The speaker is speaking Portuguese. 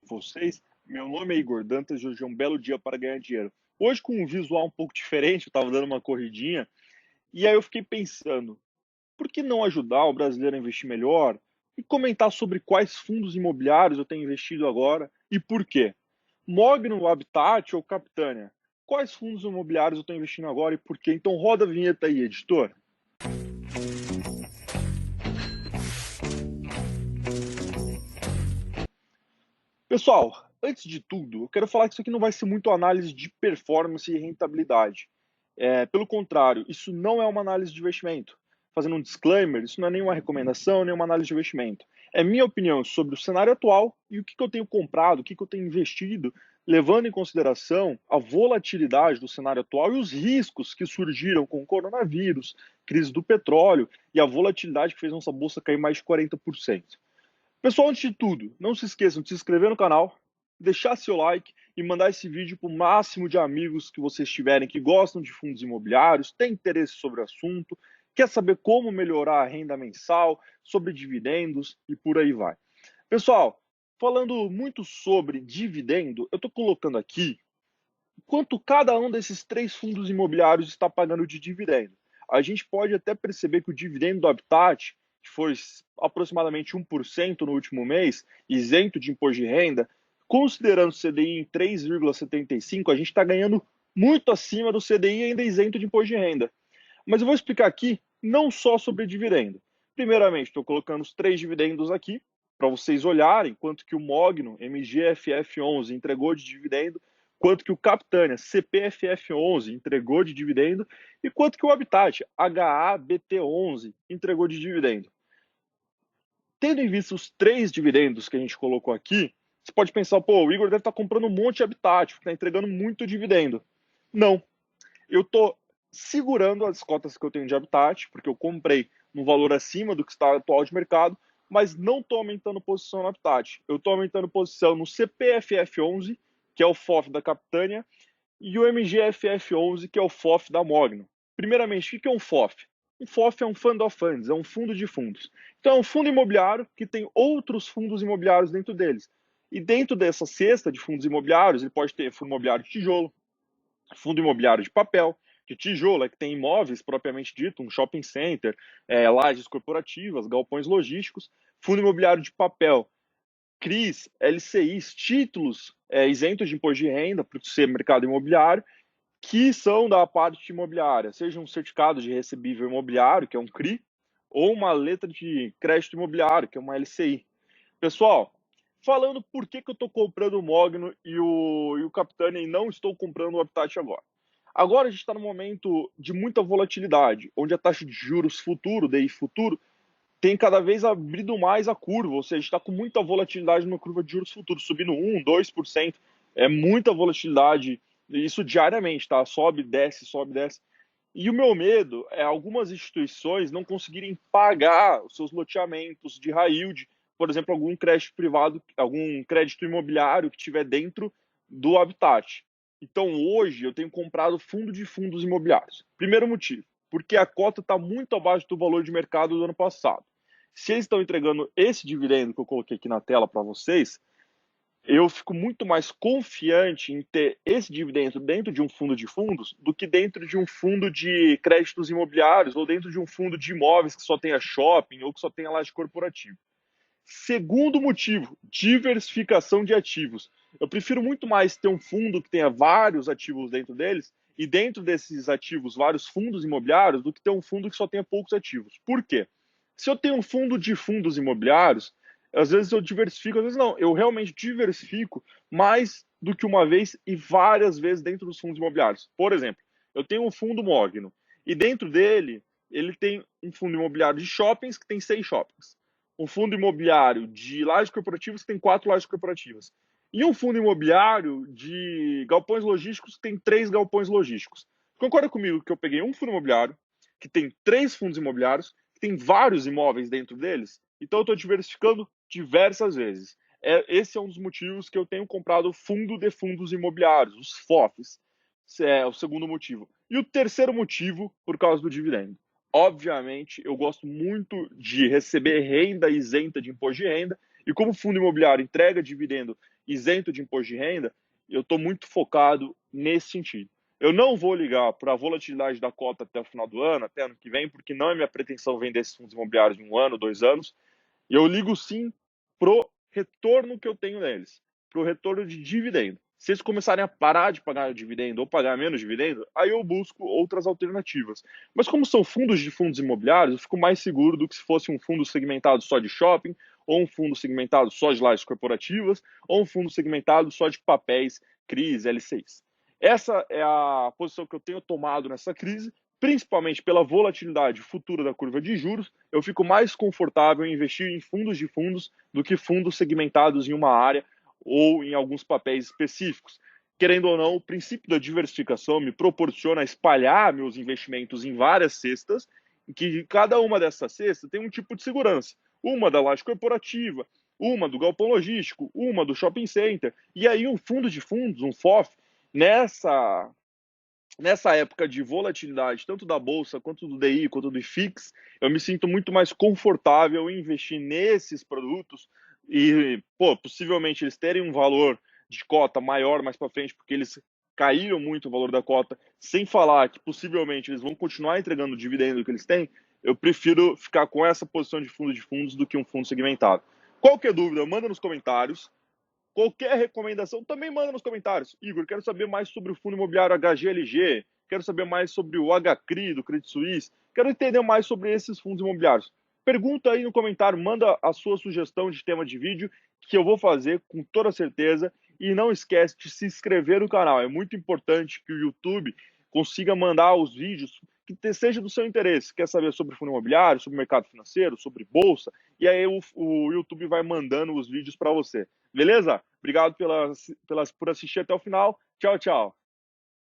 vocês. Meu nome é Igor Dantas e hoje é um belo dia para ganhar dinheiro. Hoje com um visual um pouco diferente, eu estava dando uma corridinha e aí eu fiquei pensando, por que não ajudar o brasileiro a investir melhor e comentar sobre quais fundos imobiliários eu tenho investido agora e por quê? Mogno, Habitat ou Capitânia? Quais fundos imobiliários eu estou investindo agora e por quê? Então roda a vinheta aí, editor. Pessoal, antes de tudo, eu quero falar que isso aqui não vai ser muito análise de performance e rentabilidade. Pelo contrário, isso não é uma análise de investimento. Fazendo um disclaimer, isso não é nenhuma recomendação, nem uma análise de investimento. É minha opinião sobre o cenário atual e o que eu tenho comprado, o que eu tenho investido, levando em consideração a volatilidade do cenário atual e os riscos que surgiram com o coronavírus, crise do petróleo e a volatilidade que fez nossa bolsa cair mais de 40%. Pessoal, antes de tudo, não se esqueçam de se inscrever no canal, deixar seu like e mandar esse vídeo para o máximo de amigos que vocês tiverem que gostam de fundos imobiliários, têm interesse sobre o assunto, quer saber como melhorar a renda mensal, sobre dividendos e por aí vai. Pessoal, falando muito sobre dividendo, eu estou colocando aqui quanto cada um desses três fundos imobiliários está pagando de dividendo. A gente pode até perceber que o dividendo do Habitat, que foi aproximadamente 1% no último mês, isento de imposto de renda, considerando o CDI em 3,75, a gente está ganhando muito acima do CDI ainda isento de imposto de renda. Mas eu vou explicar aqui não só sobre dividendo. Primeiramente, estou colocando os três dividendos aqui, para vocês olharem quanto que o Mogno MGFF11 entregou de dividendo, quanto que o Capitânia CPFF11 entregou de dividendo e quanto que o Habitat HABT11 entregou de dividendo. Tendo em vista os três dividendos que a gente colocou aqui, você pode pensar, pô, o Igor deve estar comprando um monte de Habitat, porque está entregando muito dividendo. Não, eu estou segurando as cotas que eu tenho de Habitat, porque eu comprei num valor acima do que está atual de mercado, mas não estou aumentando posição no Habitat. Eu estou aumentando posição no CPFF11, que é o FOF da Capitânia, e o MGFF11, que é o FOF da Mogno. Primeiramente, o que é um FOF? Um FOF é um Fund of Funds, é um fundo de fundos. Então, é um fundo imobiliário que tem outros fundos imobiliários dentro deles. E dentro dessa cesta de fundos imobiliários, ele pode ter fundo imobiliário de tijolo, fundo imobiliário de papel, de tijolo, que tem imóveis propriamente dito, um shopping center, lajes corporativas, galpões logísticos, fundo imobiliário de papel, CRIs, LCIs, títulos isentos de imposto de renda para o ser mercado imobiliário, que são da parte imobiliária, seja um certificado de recebível imobiliário, que é um CRI, ou uma letra de crédito imobiliário, que é uma LCI. Pessoal, falando por que eu estou comprando o Mogno e o Capitânia e não estou comprando o Habitat agora. Agora a gente está num momento de muita volatilidade, onde a taxa de juros futuro, DI futuro, tem cada vez abrido mais a curva, ou seja, a gente está com muita volatilidade na curva de juros futuros, subindo 1, 2%, é muita volatilidade, isso diariamente, tá? Sobe, desce, sobe, desce. E o meu medo é algumas instituições não conseguirem pagar os seus loteamentos de high yield, por exemplo, algum crédito privado, algum crédito imobiliário que estiver dentro do Habitat. Então, hoje, eu tenho comprado fundo de fundos imobiliários. Primeiro motivo, porque a cota está muito abaixo do valor de mercado do ano passado. Se eles estão entregando esse dividendo que eu coloquei aqui na tela para vocês, eu fico muito mais confiante em ter esse dividendo dentro de um fundo de fundos do que dentro de um fundo de créditos imobiliários ou dentro de um fundo de imóveis que só tenha shopping ou que só tenha laje corporativa. Segundo motivo, diversificação de ativos. Eu prefiro muito mais ter um fundo que tenha vários ativos dentro deles e dentro desses ativos vários fundos imobiliários do que ter um fundo que só tenha poucos ativos. Por quê? Se eu tenho um fundo de fundos imobiliários, às vezes eu diversifico, às vezes não. Eu realmente diversifico mais do que uma vez e várias vezes dentro dos fundos imobiliários. Por exemplo, eu tenho um fundo Mogno e dentro dele ele tem um fundo imobiliário de shoppings que tem 6 shoppings, um fundo imobiliário de lajes corporativas que tem 4 lajes corporativas e um fundo imobiliário de galpões logísticos que tem 3 galpões logísticos. Concorda comigo que eu peguei um fundo imobiliário que tem 3 fundos imobiliários, que tem vários imóveis dentro deles, então eu estou diversificando diversas vezes. Esse é um dos motivos que eu tenho comprado fundo de fundos imobiliários, os FOFs. Esse é o segundo motivo. E o terceiro motivo, por causa do dividendo. Obviamente, eu gosto muito de receber renda isenta de imposto de renda, e como o fundo imobiliário entrega dividendo isento de imposto de renda, eu estou muito focado nesse sentido. Eu não vou ligar para a volatilidade da cota até o final do ano, até ano que vem, porque não é minha pretensão vender esses fundos imobiliários em 1 ano, 2 anos. E eu ligo sim pro retorno que eu tenho neles, pro retorno de dividendo. Se eles começarem a parar de pagar dividendo ou pagar menos dividendo, aí eu busco outras alternativas. Mas como são fundos de fundos imobiliários, eu fico mais seguro do que se fosse um fundo segmentado só de shopping, ou um fundo segmentado só de lajes corporativas, ou um fundo segmentado só de papéis, CRIs, LCIs. Essa é a posição que eu tenho tomado nessa crise, principalmente pela volatilidade futura da curva de juros. Eu fico mais confortável em investir em fundos de fundos do que fundos segmentados em uma área ou em alguns papéis específicos. Querendo ou não, o princípio da diversificação me proporciona espalhar meus investimentos em várias cestas, em que cada uma dessas cestas tem um tipo de segurança. Uma da laje corporativa, uma do galpão logístico, uma do shopping center, e aí um fundo de fundos, um FOF, nessa época de volatilidade, tanto da bolsa, quanto do DI, quanto do IFIX, eu me sinto muito mais confortável em investir nesses produtos e, possivelmente eles terem um valor de cota maior mais para frente, porque eles caíram muito o valor da cota, sem falar que possivelmente eles vão continuar entregando o dividendo que eles têm. Eu prefiro ficar com essa posição de fundos do que um fundo segmentado. Qualquer dúvida, manda nos comentários. Qualquer recomendação também manda nos comentários. Igor, quero saber mais sobre o fundo imobiliário HGLG, quero saber mais sobre o HCRI do Credit Suisse, quero entender mais sobre esses fundos imobiliários. Pergunta aí no comentário, manda a sua sugestão de tema de vídeo que eu vou fazer com toda certeza. E não esquece de se inscrever no canal. É muito importante que o YouTube consiga mandar os vídeos que seja do seu interesse. Quer saber sobre fundo imobiliário, sobre mercado financeiro, sobre bolsa? E aí o YouTube vai mandando os vídeos para você. Beleza? Obrigado por assistir até o final. Tchau, tchau.